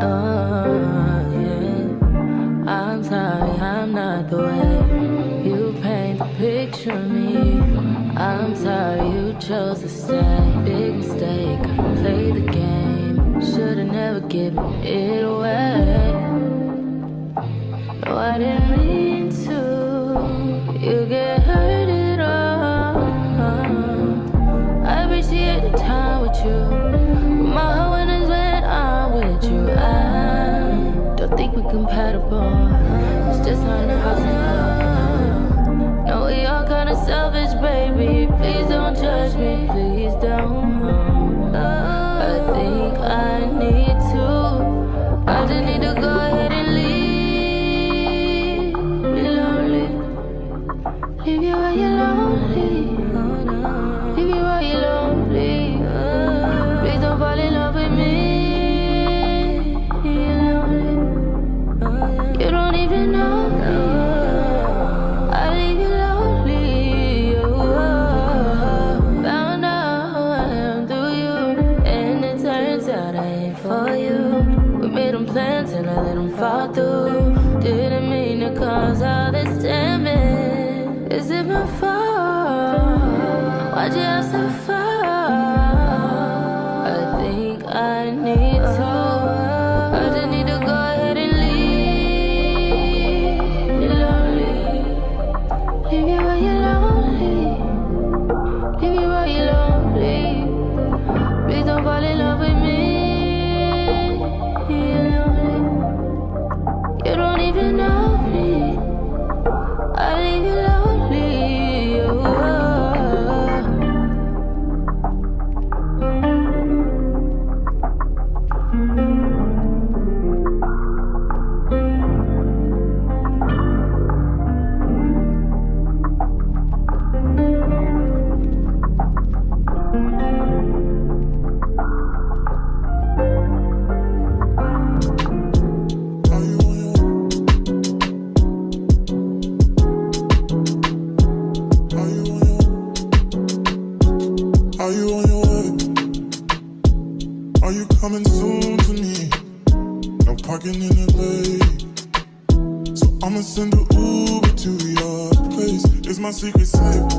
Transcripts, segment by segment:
Yeah. I'm sorry, I'm not the way you paint the picture of me. I'm sorry you chose to stay. Big mistake, I played the game. Should've never given it away. No, I didn't mean to. You get hurt at all. I appreciate the time with you. My heart is when I'm with you. I don't think we're compatible. It's just not impossible. No, we all kinda selfish, baby. Please don't judge me. Please don't. I think I need to. I just need to go ahead and leave. Be lonely. Leave you while you're lonely. Leave you while you're lonely. Please don't fall in love with me. You're lonely. You don't even know me. I leave you lonely. Found out who I am through you, and it turns out I ain't for you. We made them plans and I let them fall through. Didn't mean to cause all this damage. Is it my fault? Why'd you have to fall? I think I need to. I just need to go ahead and leave. You're lonely. Leave you while you're lonely. Leave you while you're lonely. Please don't fall in love with me. You're lonely. You don't even know me. I leave you lonely. Are you on your way? Are you coming soon to me? No parking in LA, so I'ma send an Uber to your place. Is my secret safe?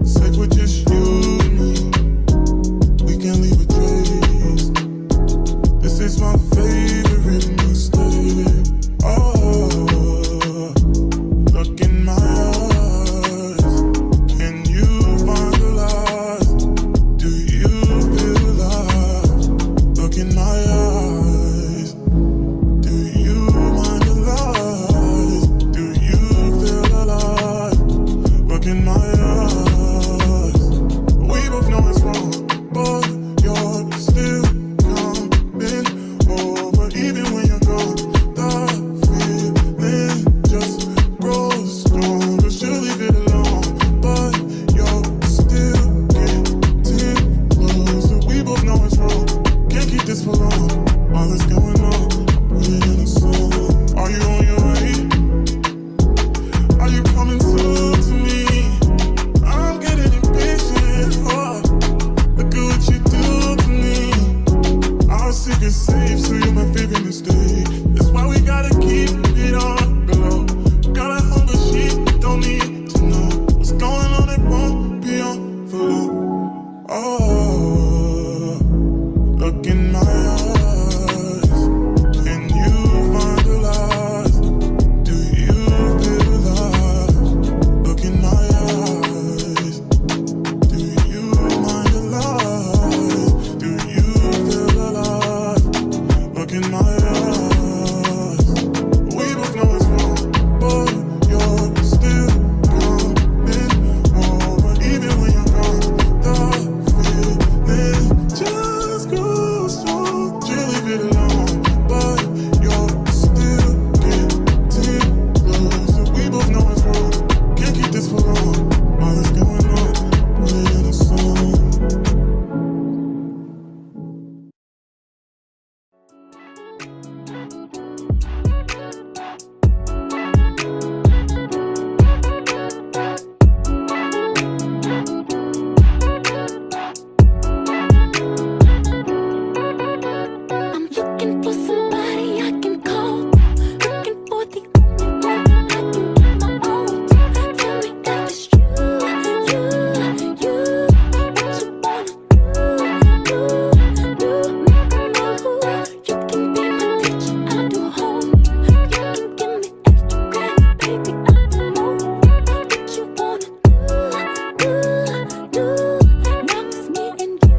Safe with just you and me. We can't leave a trace. This is my favorite mistake. Oh, look in my eyes. Can you find the lies? Do you feel alive? Look in my eyes. Do you mind the lies? Do you feel alive? Look in my eyes. We both know it's wrong, but you're still coming over. Even when you're gone, the feeling just grows stronger. Should leave it alone, but you're still getting closer. We both know it's wrong, can't keep this for long. All that's going on, put it in a song. Are you on your way? Are you coming soon to me? I'm getting impatient. Oh, look at what you do to me. Our secret's safe, so you're my favorite mistake. That's why we gotta keep it on the low. Got a hunger, she don't need to know what's going on. It won't be on for long. Oh, look in my eyes. Can you find the lies? Do you feel alive? Look in my eyes. Do you mind the lies? Do you feel alive? Look in my eyes. Looking for somebody I can call. Looking for the only one I can give my all to. Tell me that it's you. What you wanna do? You can be my teacher, I'll do homework. You can give me extra credit, baby, I'll do more. What you wanna do? Now it's me and you.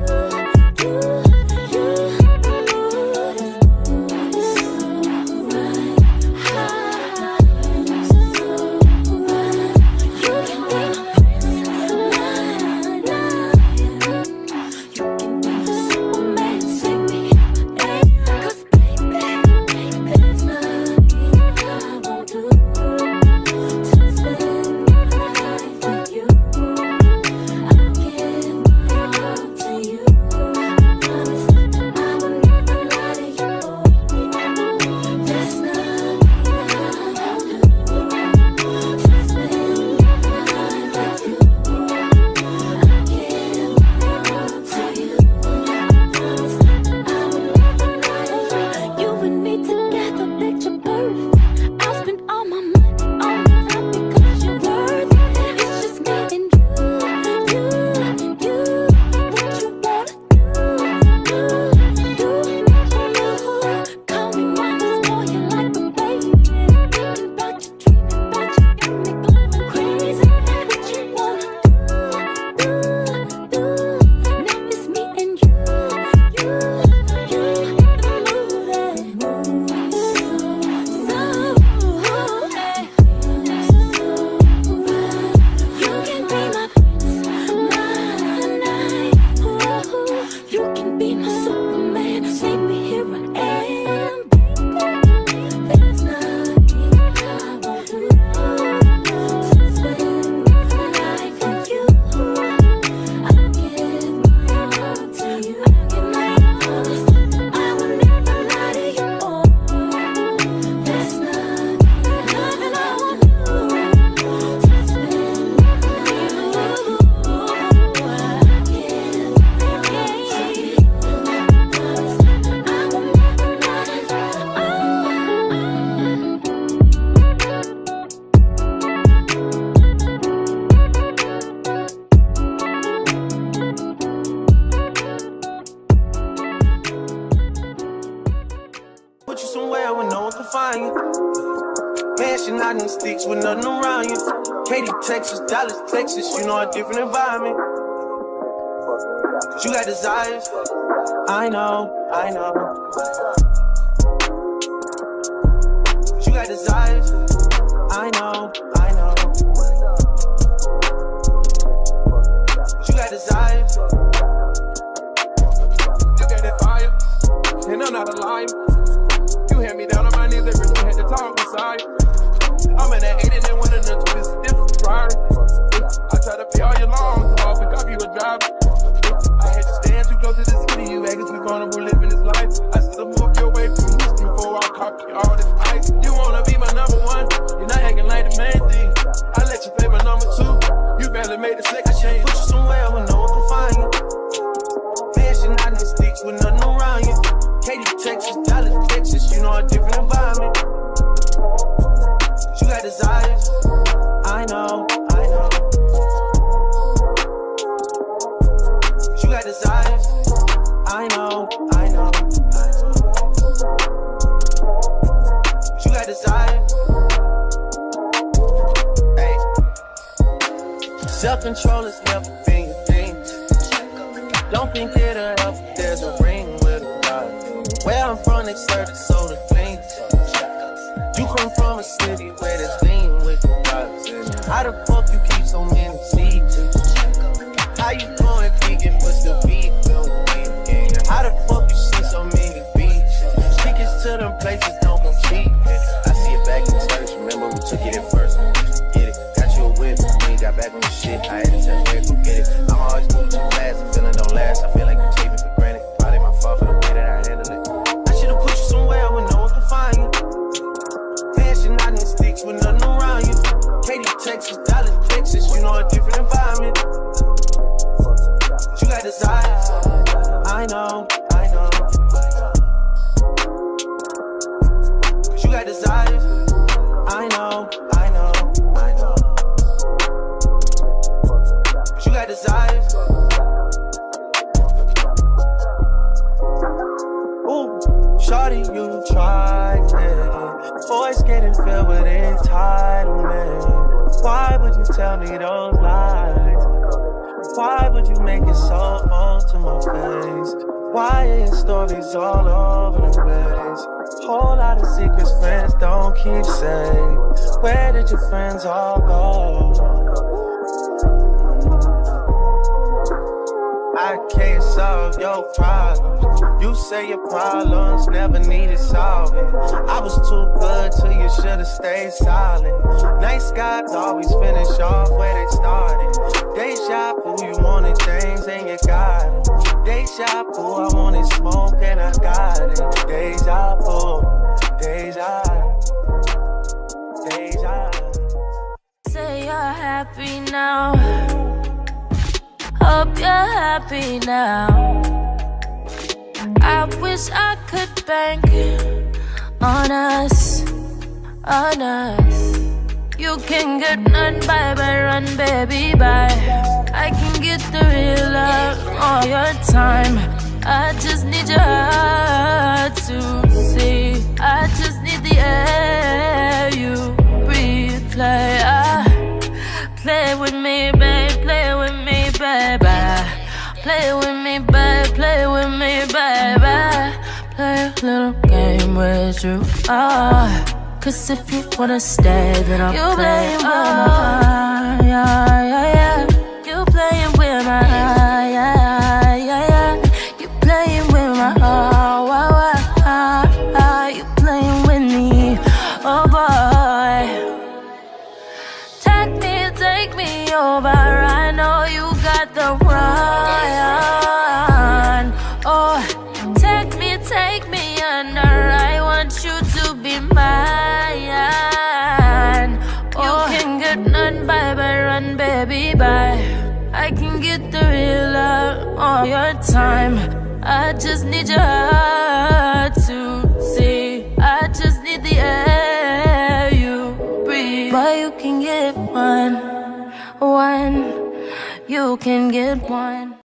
Texas, Dallas, Texas, you know a different environment. You got desires, I know. You got desires, I know. You got desires. You got that fire, and I'm not a liar. You had me down on my knees every time I had to talk beside. I'm in that 80 and one of the twist different priority. I try to pay all your loans, so I'll pick up you a driver. I had to stand too close to the city, you acting too vulnerable living this life. I still move your way from history before I copy all this ice. You wanna be my number one, you're not acting like the main thing. I let you play my number two, you barely made the second change. Put you somewhere where no one can find you. Mansion out in the sticks with nothing around you. Katy, Texas, Dallas, Texas, you know a different environment. You got desires, I know. You got desires, I know. You got desires. Hey. Self-control has never been your thing. Don't think it'll help if there's a ring with a dot. Where I'm from, they serve the soda clean. You come from a city where there's lean with the dots. How the fuck you keep so many seeds? How you going vegan but still be vegan? How the fuck you see so many beaches? Tickets to them places don't go cheap. I see it back in church, remember we took it at first. Get it, got you a whip, when you got back on the shit. I had to tell her go get it. I'm always moving too fast, the feeling don't last. I feel like you take me for granted. Probably my fault for the way that I handle it. I should've put you somewhere where no one can find you. Mansion out in the sticks with nothing around you. Katy, Texas, Dallas, Texas, you know a different environment. You got desires, I know. Shorty, you tried it. Voice getting filled with entitlement. Why would you tell me those lies? Why would you make it so bold to my face? Why are your stories all over the place? Whole lot of secrets friends don't keep safe. Where did your friends all go? I can't solve your problems. You say your problems never needed solving. I was too good till you should've stayed silent. Nice guys always finish off where they started. Deja vu, you wanted things and you got it. Deja vu, I wanted smoke and I got it. Deja vu, deja, deja. Say you're happy now. Hope you're happy now. I wish I could bank on us, on us. You can get none, bye, bye, run, baby, bye. I can get the real love all your time. I just need your heart to see. I just need the air you breathe. Play with me, babe, play with me, baby. Play with me, babe, play with me, baby. Play a little game with you, cause if you wanna stay, then I'll you play. You playing with my heart, yeah, yeah, yeah. You playing with my heart, yeah, yeah, yeah. You playing with my heart, wow, wow. You playing with me, oh boy. Take me over, I know you got the run. Oh, take me under, I want you to be mine. Oh, you can get none, bye, bye, run, baby, bye. I can get the real love all your time. I just need your heart to see. I just need the air you breathe. But you can get one. You can get one.